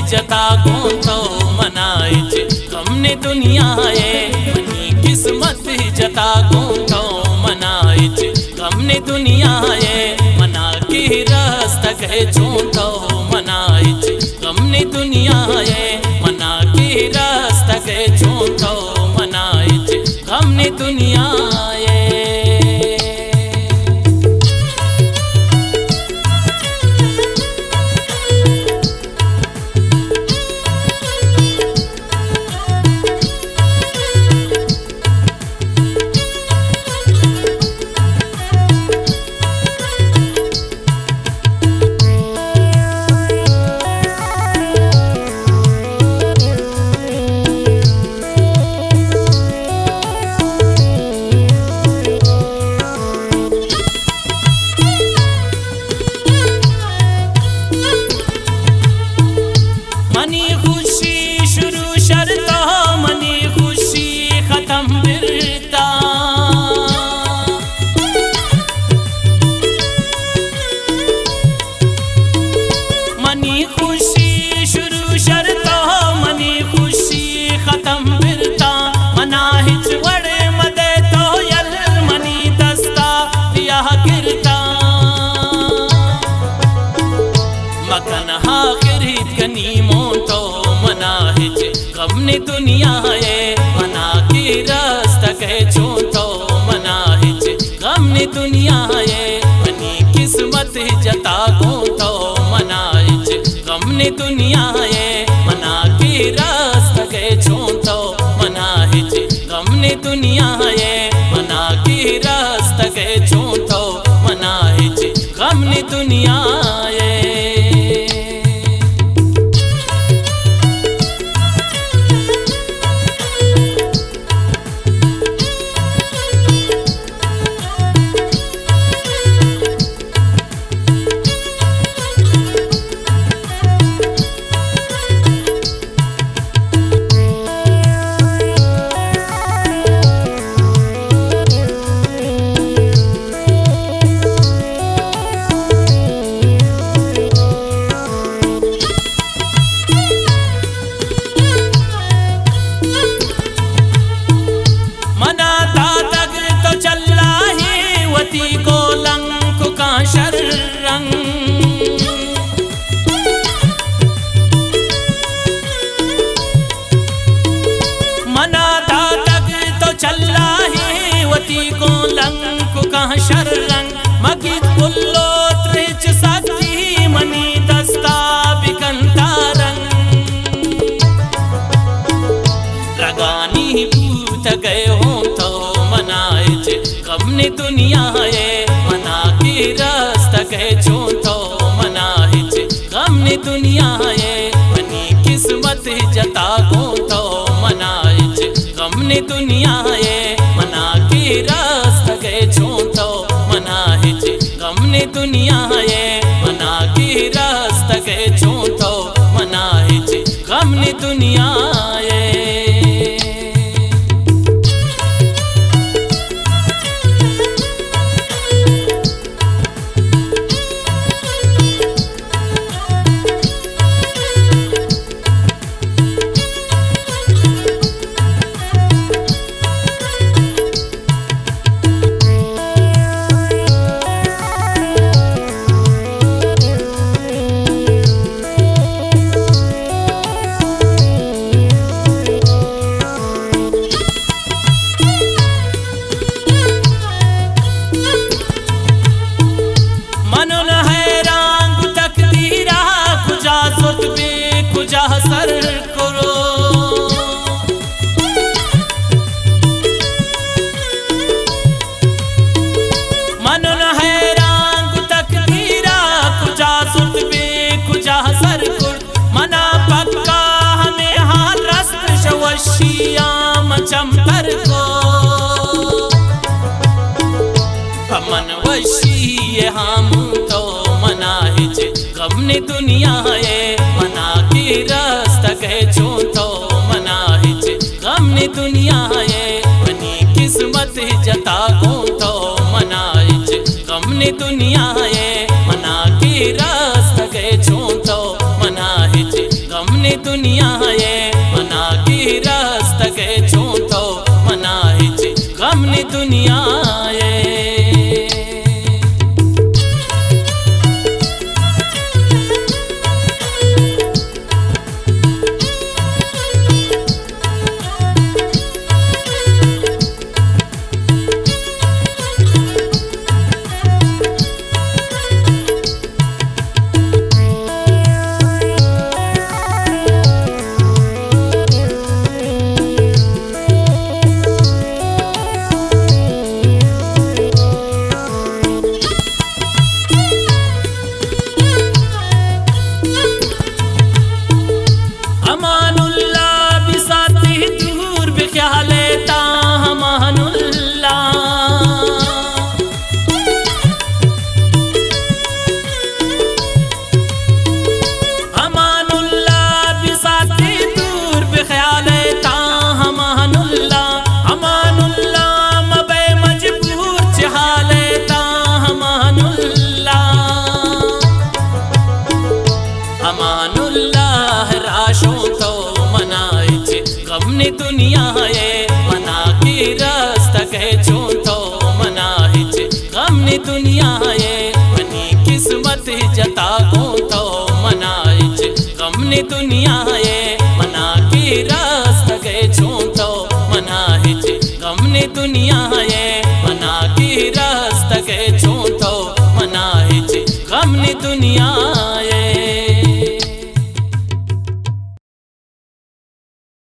जता गोंतो मनाइच गमने दुनियाए मनी किस्मत जता गोंतो मनाइच गमने दुनियाए मना की रास्ता गए छोंतो मनाइच गमने दुनियाए मना की रास्ता गए छोंतो मनाइच गमने दुनियाए। मनी खुशी शुरू शर्ता मनी खुशी खत्म बिरता मनी खुशी शुरू शर्ता मनी खुशी खत्म बिरता मना हिच वड़े मदे तो यल मनी दस्ता दिया गिरता मकन हा गिरित गनी मोतो मनाहिच गमने दुनियाए मना की रास्ता गए छोंतो मनाहिच गमने दुनियाए मनी किस्मत जता गोंतो मनाहिच गमने दुनियाए मना की रास्ता गए छोंतो मनाहिच गमने दुनियाए मना की रास्ता गए छोंतो मनाहिच गमने दुनियाए। को लंक का शररंग मना तक तो चला है वती को लंक का शररंग मगित कुल्लो त्रिच सकती मनी दस्ता बिकंता रंग रगानी भूत गए हो तो मनाइच गमने दुनियाए मना की रास्ता गए छोंतो मनाहिच गमने दुनियाए मनी किस्मत जता गोंतो मनाहिच गमने दुनियाए मना की रास्ता गए छोंतो मनाहिच गमने दुनियाए मना की रास्ता गए छोंतो मनाहिच गमने दुनियाए। सर करो मनन हैरान तकदीरा कुजा सुत बे कुजा सर कुर मना पक्का हमें हाल रस्त शवशिया मचंपर को हमन वशी हम तो मनाहिच गमने दुनियाए मना की रास्ता गए छोंतो मनाहिच गमने दुनियाए मनी किस्मत जता गोंतो मनाहिच गमने दुनियाए मना की रास्ता गए छोंतो मनाहिच गमने दुनिया ये मना की रस्त के छू तो मना हिच गमनी दुनिया ये अमानुल्लाह राशों तो मनाइच गमनी दुनिया ये मना की रस्त के छू तो मनाइच गमनी दुनिया ये मनी किस्मत जता को तो मनाइच गमनी दुनिया ये मना की रस्त के छू तो मनाइच गमनी दुनिया ये मना की रस्त के छू तो मनाइच गमनी दुनिया